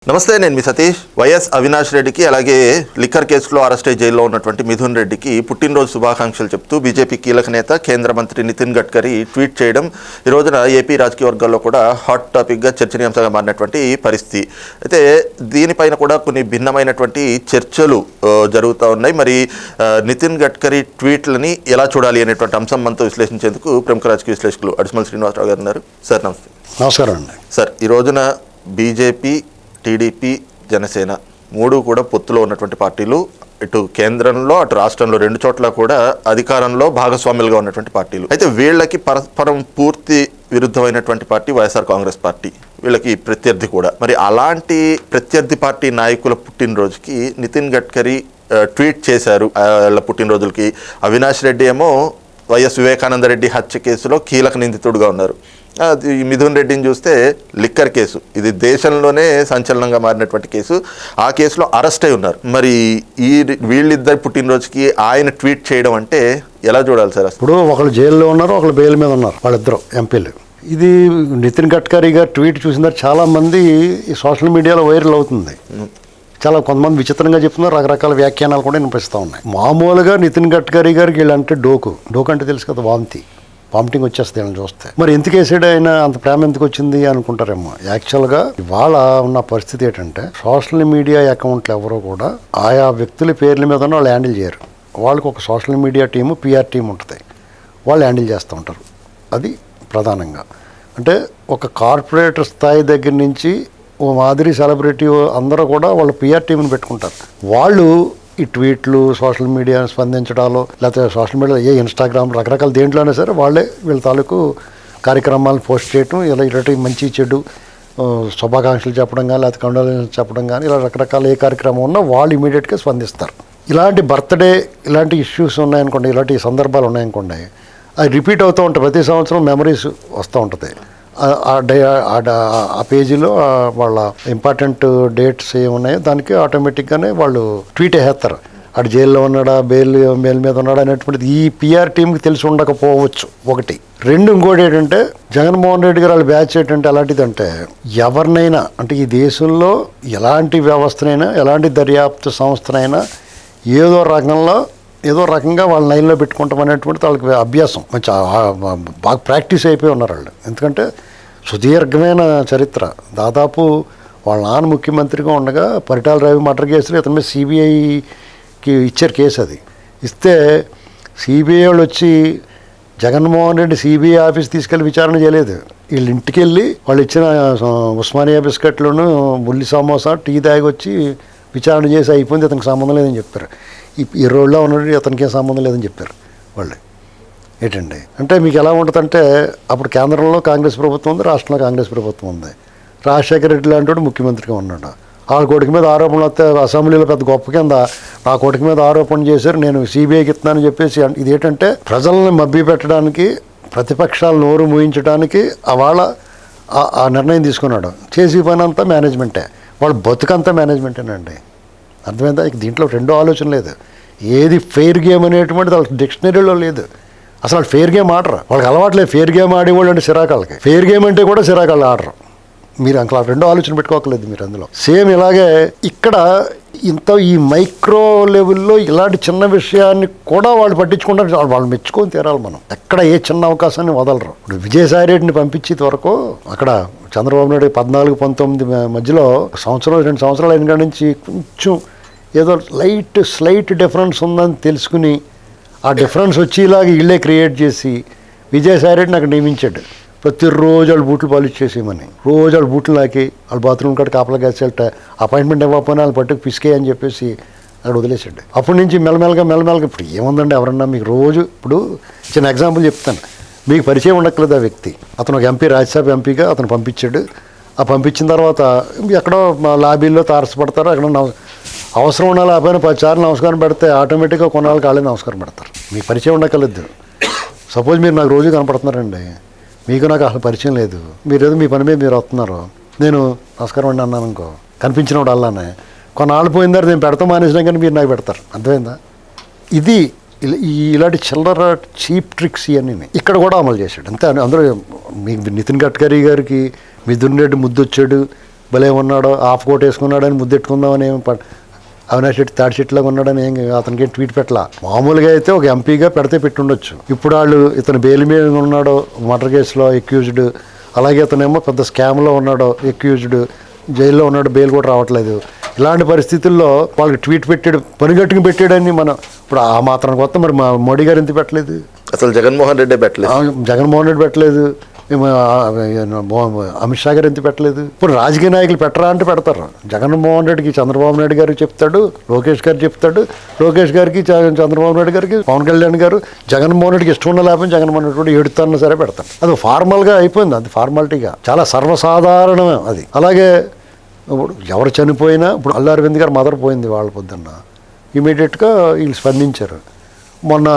నమస్తే, నేను మీ సతీష్. వైఎస్ అవినాష్ రెడ్డికి అలాగే లిక్కర్ కేసులో అరెస్ట్ అయ్యి జైల్లో ఉన్నటువంటి మిథున్ రెడ్డికి పుట్టినరోజు శుభాకాంక్షలు చెప్తూ బీజేపీ కీలక నేత కేంద్ర మంత్రి నితిన్ గడ్కరీ ట్వీట్ చేయడం ఈ రోజున ఏపీ రాజకీయ వర్గాల్లో కూడా హాట్ టాపిక్గా చర్చనీయాంశంగా మారినటువంటి పరిస్థితి. అయితే దీనిపైన కూడా కొన్ని భిన్నమైనటువంటి చర్చలు జరుగుతూ ఉన్నాయి. మరి నితిన్ గడ్కరీ ట్వీట్లని ఎలా చూడాలి అనేటువంటి అంశం మనతో విశ్లేషించేందుకు ప్రముఖ రాజకీయ విశ్లేషకులు అడిసిమల్ శ్రీనివాసరావు గారు ఉన్నారు. సార్ నమస్తే. నమస్కారం అండి. సార్, ఈ రోజున బీజేపీ, టీడీపీ, జనసేన మూడు కూడా పొత్తులో ఉన్నటువంటి పార్టీలు. ఇటు కేంద్రంలో అటు రాష్ట్రంలో రెండు చోట్ల కూడా అధికారంలో భాగస్వాములుగా ఉన్నటువంటి పార్టీలు. అయితే వీళ్ళకి పరస్పరం పూర్తి విరుద్ధమైనటువంటి పార్టీ వైఎస్ఆర్ కాంగ్రెస్ పార్టీ, వీళ్ళకి ప్రత్యర్థి కూడా. మరి అలాంటి ప్రత్యర్థి పార్టీ నాయకుల పుట్టినరోజుకి నితిన్ గడ్కరీ ట్వీట్ చేశారు. వాళ్ళ పుట్టినరోజులకి అవినాష్ రెడ్డి ఏమో వైఎస్ వివేకానంద రెడ్డి హత్య కేసులో కీలక నిందితుడుగా ఉన్నారు. ఈ మిథున్ రెడ్డిని చూస్తే లిక్కర్ కేసు, ఇది దేశంలోనే సంచలనంగా మారినటువంటి కేసు, ఆ కేసులో అరెస్ట్ అయి ఉన్నారు. మరి వీళ్ళిద్దరి పుట్టినరోజుకి ఆయన ట్వీట్ చేయడం అంటే ఎలా చూడాలి సార్? ఇప్పుడు ఒకళ్ళు జైల్లో ఉన్నారు, ఒకళ్ళు బెయిల్ మీద ఉన్నారు, వాళ్ళిద్దరు ఎంపీలు. ఇది నితిన్ గడ్కరీ గారు ట్వీట్ చూసిన తర్వాత చాలామంది సోషల్ మీడియాలో వైరల్ అవుతుంది. చాలా కొంతమంది విచిత్రంగా చెప్తున్నారు, రకరకాల వ్యాఖ్యానాలు కూడా వినిపిస్తూ ఉన్నాయి. మామూలుగా నితిన్ గడ్కరీ గారికి వీళ్ళంటే డోకు అంటే తెలుసు కదా, వామిటింగ్ వచ్చేస్తుంది వీళ్ళని చూస్తే. మరి ఎందుకు వేసాడు ఆయన, అంత ప్రేమ ఎందుకు వచ్చింది అనుకుంటారేమో. యాక్చువల్గా ఇవాళ ఉన్న పరిస్థితి ఏంటంటే సోషల్ మీడియా అకౌంట్లు ఎవరో కూడా ఆయా వ్యక్తుల పేర్ల మీద వాళ్ళు హ్యాండిల్ చేయరు. వాళ్ళకి ఒక social media team, PR team ఉంటుంది, వాళ్ళు హ్యాండిల్ చేస్తూ ఉంటారు. అది ప్రధానంగా. అంటే ఒక కార్పొరేటర్ స్థాయి దగ్గర నుంచి ఓ మాదిరి సెలబ్రిటీ అందరూ కూడా వాళ్ళ పిఆర్ టీంని పెట్టుకుంటారు. వాళ్ళు ఈ ట్వీట్లు, సోషల్ మీడియా స్పందించడాలు, లేకపోతే సోషల్ మీడియాలో ఇన్స్టాగ్రామ్ రకరకాల దేంట్లోనే సరే వాళ్ళే వీళ్ళ తాలూకు కార్యక్రమాలను పోస్ట్ చేయటం, ఇలా ఇలాంటి మంచి చెడు శుభాకాంక్షలు చెప్పడం కానీ, లేకపోతే కండోలెన్సెస్ చెప్పడం కానీ, ఇలా రకరకాల ఏ కార్యక్రమం ఉన్నా వాళ్ళు ఇమీడియట్గా స్పందిస్తారు. ఇలాంటి బర్త్డే, ఇలాంటి ఇష్యూస్ ఉన్నాయనుకోండి, ఇలాంటి సందర్భాలు ఉన్నాయనుకోండి, అది రిపీట్ అవుతూ ఉంటాయి. ప్రతి సంవత్సరం మెమరీస్ వస్తూ ఉంటుంది. ఆ పేజీలో వాళ్ళ ఇంపార్టెంట్ డేట్స్ ఏమున్నాయో దానికి ఆటోమేటిక్గానే వాళ్ళు ట్వీట్ వేస్తారు. అటు జైల్లో ఉన్నాడా, బెయిల్ మీద ఉన్నాడా అనేటువంటిది ఈ పిఆర్ టీంకి తెలిసి ఉండకపోవచ్చు ఒకటి. ఇంకోటి ఏంటంటే జగన్మోహన్ రెడ్డి గారు వాళ్ళ బ్యాచ్ ఏంటంటే ఎలాంటిదంటే, ఎవరినైనా అంటే ఈ దేశంలో ఎలాంటి వ్యవస్థనైనా, ఎలాంటి దర్యాప్తు సంస్థనైనా ఏదో రకంగా వాళ్ళ లైన్లో పెట్టుకుంటాం అనేటువంటిది వాళ్ళకి అభ్యాసం, మంచి బాగా ప్రాక్టీస్ అయిపోయి ఉన్నారు వాళ్ళు. ఎందుకంటే సుదీర్ఘమైన చరిత్ర. దాదాపు వాళ్ళ నాన్న ముఖ్యమంత్రిగా ఉండగా పరిటాల రవి మర్డర్ కేసులో ఇతని మీద సిబిఐకి ఇచ్చారు కేసు. అది ఇస్తే సిబిఐ వాళ్ళు వచ్చి జగన్మోహన్ రెడ్డి సిబిఐ ఆఫీస్ తీసుకెళ్ళి విచారణ చేయలేదు. వీళ్ళు ఇంటికి వెళ్ళి వాళ్ళు ఇచ్చిన ఉస్మానియా బిస్కెట్లను, ముల్లి సమోసా, టీ దాగి వచ్చి విచారణ చేసి అయిపోయింది, ఇతనికి సంబంధం లేదని చెప్పారు. ఈ రోడ్లో ఉన్నాడు, ఇతనికి ఏం సంబంధం లేదని చెప్పారు వాళ్ళు. ఏంటండి అంటే మీకు ఎలా ఉంటుందంటే, అప్పుడు కేంద్రంలో కాంగ్రెస్ ప్రభుత్వం ఉంది, రాష్ట్రంలో కాంగ్రెస్ ప్రభుత్వం ఉంది. రాజశేఖర రెడ్డి లాంటి ముఖ్యమంత్రిగా ఉన్నాడు. ఆ కొడుకు మీద ఆరోపణలు వస్తే అసెంబ్లీలో పెద్ద గొప్ప కింద నా కొడుకు మీద ఆరోపణ చేశారు, నేను సిబిఐకి ఇస్తున్నానని చెప్పేసి. ఇది ఏంటంటే ప్రజల్ని మభ్య పెట్టడానికి, ప్రతిపక్షాలు నోరు మూయించడానికి వాళ్ళ ఆ నిర్ణయం తీసుకున్నాడు. చేసే పని అంతా మేనేజ్మెంటే, వాళ్ళ బతుకంతా మేనేజ్మెంటేనండి. అర్థమైందా? ఇక దీంట్లో రెండో ఆలోచన లేదు. ఏది ఫెయిర్ గేమ్ అనేటువంటిది వాళ్ళకి డిక్షనరీలో లేదు. అసలు ఫెయిర్ గేమ్ ఆడరు, వాళ్ళకి అలవాట్లేదు. ఫెయిర్ గేమ్ ఆడేవాళ్ళు అంటే సిరాకాలకి, ఫెయిర్ గేమ్ అంటే కూడా సిరాకాళ్ళు ఆడరు. మీరు అసలు రెండో ఆలోచన పెట్టుకోకలేదు మీరు అందులో. సేమ్ ఇలాగే ఇక్కడ ఈ మైక్రో లెవెల్లో ఇలాంటి చిన్న విషయాన్ని కూడా వాళ్ళు పట్టించుకుంటారు. వాళ్ళు మెచ్చుకొని తీరాలి. మనం ఎక్కడ ఏ చిన్న అవకాశాన్ని వదలరు. ఇప్పుడు విజయసాయి రెడ్డిని పంపించేది వరకు అక్కడ చంద్రబాబు నాయుడు 14-19 మధ్యలో 2 సంవత్సరాలు అయిన కాడి నుంచి కొంచెం ఏదో స్లైట్ డిఫరెన్స్ ఉందని తెలుసుకుని ఆ డిఫరెన్స్ వచ్చేలాగా వీళ్ళే క్రియేట్ చేసి విజయసాయి రెడ్డిని అక్కడ నియమించాడు. ప్రతిరోజు వాళ్ళు బూట్లు పాలిష్ చేసేయమని, రోజు వాళ్ళు బూట్లు నాకి వాళ్ళ బాత్రూమ్ కాడ కాపలా కాసేట, అపాయింట్మెంట్ ఇవ్వకపోయినా వాళ్ళు పట్టుకు పిసికే అని చెప్పేసి అక్కడ వదిలేసాడు. అప్పటి నుంచి మెల్లమెల్లగా ఇప్పుడు ఏముందండి, ఎవరన్నా మీకు రోజు, ఇప్పుడు చిన్న ఎగ్జాంపుల్ చెప్తాను, మీకు పరిచయం ఉండక్కలేదు ఆ వ్యక్తి. అతను ఒక ఎంపీ, రాజ్యసభ ఎంపీగా అతను పంపించాడు. ఆ పంపించిన తర్వాత ఎక్కడో లాబీల్లో తారసపడతారు. అక్కడ అవసరం ఉన్న లేకపోయినా 10 సార్లు నమస్కారం పెడితే ఆటోమేటిక్గా కొన్నాళ్ళకి వాళ్ళే నమస్కారం పెడతారు. మీకు పరిచయం ఉండక్కలేదు. సపోజ్ మీరు నాకు రోజు కనపడుతున్నారండి, మీకు నాకు అసలు పరిచయం లేదు, మీరు ఏదో మీ పని మీద మీరు వస్తున్నారు, నేను నమస్కారం అండి అన్నాను అనుకో, కనిపించినప్పుడు అలానే కొన్నాళ్ళు పోయిన తర్వాత నేను పెడతాం మానేసినా కానీ మీరు నాకు పెడతారు. అర్థమైందా? ఇది ఇలాంటి చిల్లర చీప్ ట్రిక్స్ ఇవన్నీ ఇక్కడ కూడా అమలు చేశాడు. అంతే. అందరూ మీకు నితిన్ గడ్కరీ గారికి మిథున్ రెడ్డి ముద్దొచ్చాడు, భలే ఉన్నాడో హాఫ్ కోట్ వేసుకున్నాడని ముద్దెట్టుకుందామని అవినాష్ రెడ్డి తాడి చెట్టులాగా ఉన్నాడని ఏం అతనికి ఏం ట్వీట్ పెట్టలా. మామూలుగా అయితే ఒక ఎంపీగా పెడితే పెట్టుండొచ్చు. ఇప్పుడు వాళ్ళు ఇతను బెయిల్ మీద ఉన్నాడో మర్డర్ కేసులో ఎక్యూజ్డ్, అలాగే ఇతనేమో పెద్ద స్కామ్లో ఉన్నాడో ఎక్యూజ్డ్, జైల్లో ఉన్నాడు, బెయిల్ కూడా రావట్లేదు. ఇలాంటి పరిస్థితుల్లో వాళ్ళకి ట్వీట్ పెట్టాడు, పనిగట్టుకు పెట్టాడని మనం ఇప్పుడు ఆ మాత్రం కొత్త మరి మా మోడీ గారు ఎందుకు పెట్టలేదు? అసలు జగన్మోహన్ రెడ్డి పెట్టలేదు, జగన్మోహన్ రెడ్డి పెట్టలేదు, అమిత్ షా గారు ఎందుకు పెట్టలేదు? ఇప్పుడు రాజకీయ నాయకులు పెట్టరా అంటే పెడతారు. జగన్మోహన్ రెడ్డికి చంద్రబాబు నాయుడు గారు చెప్తాడు, లోకేష్ గారు చెప్తాడు, లోకేష్ గారికి చంద్రబాబు నాయుడు గారికి పవన్ కళ్యాణ్ గారు, జగన్మోహన్ రెడ్డికి ఇష్టం ఉన్న లేకపోతే జగన్మోహన్ రెడ్డి కూడా ఏడుతాను సరే పెడతారు. అది ఫార్మల్గా అయిపోయింది, అది ఫార్మాలిటీగా చాలా సర్వసాధారణమే అది. అలాగే ఇప్పుడు ఎవరు చనిపోయినా, ఇప్పుడు అల్లు అరవింద్ గారు మదర్ పోయింది వాళ్ళ పొద్దున్న, ఇమీడియట్గా వీళ్ళు స్పందించారు. మొన్న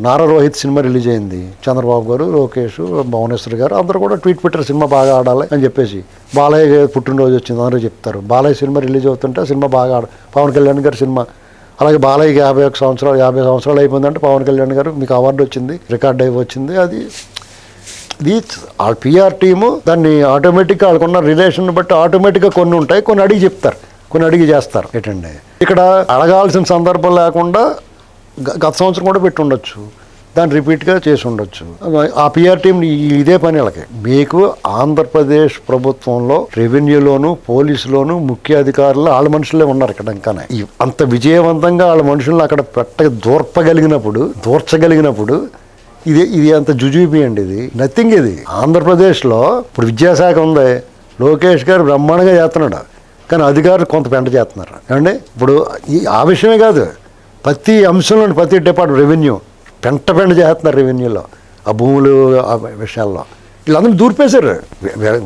నారా రోహిత్ సినిమా రిలీజ్ అయింది, చంద్రబాబు గారు, లోకేష్, భువనేశ్వర్ గారు అందరూ కూడా ట్వీట్ పెట్టారు సినిమా బాగా ఆడాలి అని చెప్పేసి. బాలయ్య పుట్టినరోజు వచ్చింది అందరూ చెప్తారు, బాలయ్య సినిమా రిలీజ్ అవుతుంటే సినిమా బాగా పవన్ కళ్యాణ్ గారి సినిమా, అలాగే బాలయ్యకి 50 సంవత్సరాలు అయిపోయిందంటే పవన్ కళ్యాణ్ గారు మీకు అవార్డు వచ్చింది, రికార్డ్ అయి వచ్చింది. అది వాళ్ళ పిఆర్ టీము దాన్ని ఆటోమేటిక్గా వాళ్ళకున్న రిలేషన్ బట్టి ఆటోమేటిక్గా కొన్ని ఉంటాయి, కొన్ని అడిగి చెప్తారు, కొన్ని అడిగి చేస్తారు. ఏంటండి ఇక్కడ అడగాల్సిన సందర్భం లేకుండా గత సంవత్సరం కూడా పెట్టి ఉండొచ్చు, దాన్ని రిపీట్గా చేసి ఉండొచ్చు. ఆ పిఆర్ టీం ఇదే పని వాళ్ళకి. మీకు ఆంధ్రప్రదేశ్ ప్రభుత్వంలో రెవెన్యూలోను పోలీసులోను ముఖ్య అధికారులు వాళ్ళ మనుషులే ఉన్నారు ఇక్కడ. ఇంకానే అంత విజయవంతంగా వాళ్ళ మనుషులను అక్కడ దూర్చగలిగినప్పుడు ఇది అంత జుజుబి అండి, ఇది నథింగ్. ఇది ఆంధ్రప్రదేశ్లో ఇప్పుడు విద్యాశాఖ ఉంది, లోకేష్ గారు బ్రహ్మాండంగా చేస్తున్నాడు, కానీ అధికారులు కొంత పెంట చేస్తున్నారు ఏమండి. ఇప్పుడు ఆ విషయమే కాదు, ప్రతి అంశంలో ప్రతి డిపార్ట్మెంట్ రెవెన్యూ పెంట చేస్తున్నారు. రెవెన్యూలో ఆ భూములు ఆ విషయాల్లో వీళ్ళందరూ దూరిపేశారు.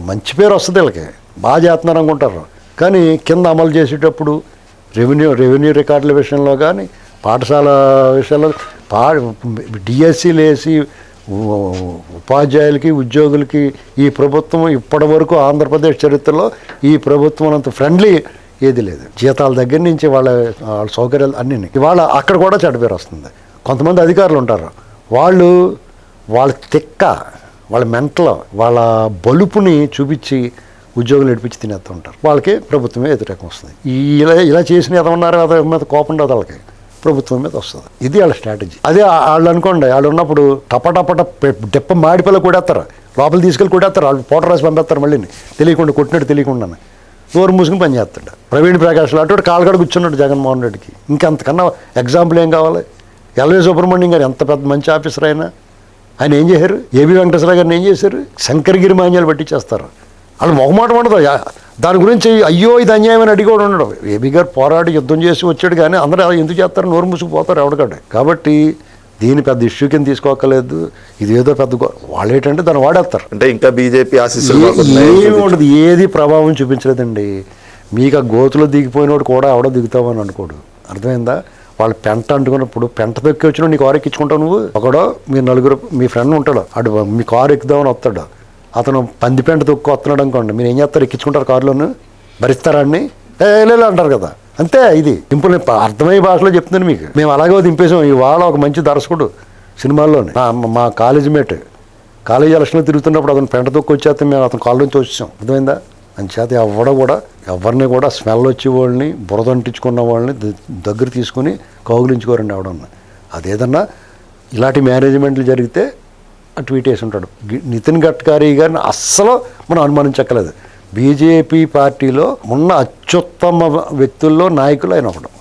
మంచి పేరు వస్తుంది వీళ్ళకి, బాగా చేస్తున్నారు అనుకుంటారు, కానీ కింద అమలు చేసేటప్పుడు రెవెన్యూ రికార్డుల విషయంలో కానీ పాఠశాల విషయాల్లో డిఎస్సీలు వేసి ఉపాధ్యాయులకి ఉద్యోగులకి ఈ ప్రభుత్వం ఇప్పటి వరకు ఆంధ్రప్రదేశ్ చరిత్రలో ఈ ప్రభుత్వం అంత ఫ్రెండ్లీ ఏది లేదు. జీతాల దగ్గర నుంచి వాళ్ళ సౌకర్యాలు అన్నీ ఇవాళ అక్కడ కూడా చెడ్డ పేరు వస్తుంది. కొంతమంది అధికారులు ఉంటారు, వాళ్ళ తిక్క, వాళ్ళ మెంటల్, వాళ్ళ బలుపుని చూపించి ఉద్యోగులు నడిపించి తినేస్తూ ఉంటారు. వాళ్ళకి ప్రభుత్వమే వ్యతిరేకం వస్తుంది. ఇలా చేసిన ఏదన్నారు అదే మీద కోపం ఉండదు వాళ్ళకి, ప్రభుత్వం మీద వస్తుంది. ఇది వాళ్ళ స్ట్రాటజీ. అదే వాళ్ళు అనుకోండి, వాళ్ళు ఉన్నప్పుడు టపటపట డెప్ప మాడిపల్ల కూడేస్తారు, లోపల తీసుకెళ్ళి కూడేస్తారు, వాళ్ళు పోటర్ రాసి పంపేస్తారు, మళ్ళీ తెలియకుండా కొట్టినట్టు తెలియకుండా నోరు మూసుకుని పనిచేస్తాడు. ప్రవీణ్ ప్రకాష్ లాంటి కాలుగడ కూర్చున్నాడు జగన్మోహన్ రెడ్డికి. ఇంకంతకన్నా ఎగ్జాంపుల్ ఏం కావాలి? ఎల్వి సుబ్రహ్మణ్యం గారు ఎంత పెద్ద మంచి ఆఫీసర్ అయినా ఆయన ఏం చేశారు? ఏబి వెంకటేశ్వర గారిని ఏం చేశారు? శంకరగిరి మాన్యాలు పట్టించేస్తారు. వాళ్ళు మొహమాట ఉండదు దాని గురించి. అయ్యో ఇది అన్యాయం అని అడిగి కూడా ఉండడు. ఏబి గారు పోరాడి యుద్ధం చేసి వచ్చాడు, కానీ అందరూ ఎందుకు చేస్తారు? నోరు మూసుకుపోతారు ఎవడికాడు. కాబట్టి దీన్ని పెద్ద ఇష్యూ కింద తీసుకోక్కర్లేదు. ఇది ఏదో పెద్ద వాళ్ళు ఏంటంటే దాన్ని వాడేస్తారు. అంటే ఇంకా బీజేపీ ఏమి ఉండదు, ఏది ప్రభావం చూపించలేదండి. మీకు ఆ గోతులో దిగిపోయినోడు కూడా ఎవడో దిగుతామని అనుకోడు, అర్థమైందా? వాళ్ళు పెంట అంటుకున్నప్పుడు పెంట తొక్కి వచ్చినా నీ కారు ఎక్కించుకుంటావు నువ్వు. ఒకడో మీరు నలుగురు మీ ఫ్రెండ్ ఉంటాడు, అటు మీ కారు ఎక్కుదామని వస్తాడు, అతను పంది పెంట తొక్కు వస్తున్నాడు అనుకోండి, మీరు ఏం చేస్తారు? ఎక్కించుకుంటారు కారులోను? భరిస్తారా అన్ని? లేదు అంటారు కదా. అంతే. ఇది సింపుల్, అర్థమయ్యే భాషలో చెప్తున్నాను మీకు. మేము అలాగే దింపేసాం. ఇవాళ ఒక మంచి దర్శకుడు సినిమాల్లోనే మా కాలేజీ మేట్ కాలేజీ ఎలక్షన్లో తిరుగుతున్నప్పుడు అతను పెంట తొక్కు వచ్చేస్తే మేము అతను కాళ్ళ నుంచి వచ్చేసాం, అర్థమైందా? అంచేత ఎవరిని కూడా స్మెల్ వచ్చే వాళ్ళని బురద అంటించుకున్న వాళ్ళని దగ్గర తీసుకుని కౌగులించుకోరండి ఎవడన్నా. అదేదన్నా ఇలాంటి మేనేజ్మెంట్లు జరిగితే ట్వీట్ వేసి ఉంటాడు. నితిన్ గడ్కరీ గారిని అస్సలు మనం అనుమానించక్కలేదు. బీజేపీ పార్టీలో ఉన్న అత్యుత్తమ వ్యక్తుల్లో నాయకులు ఆయన ఒకడు.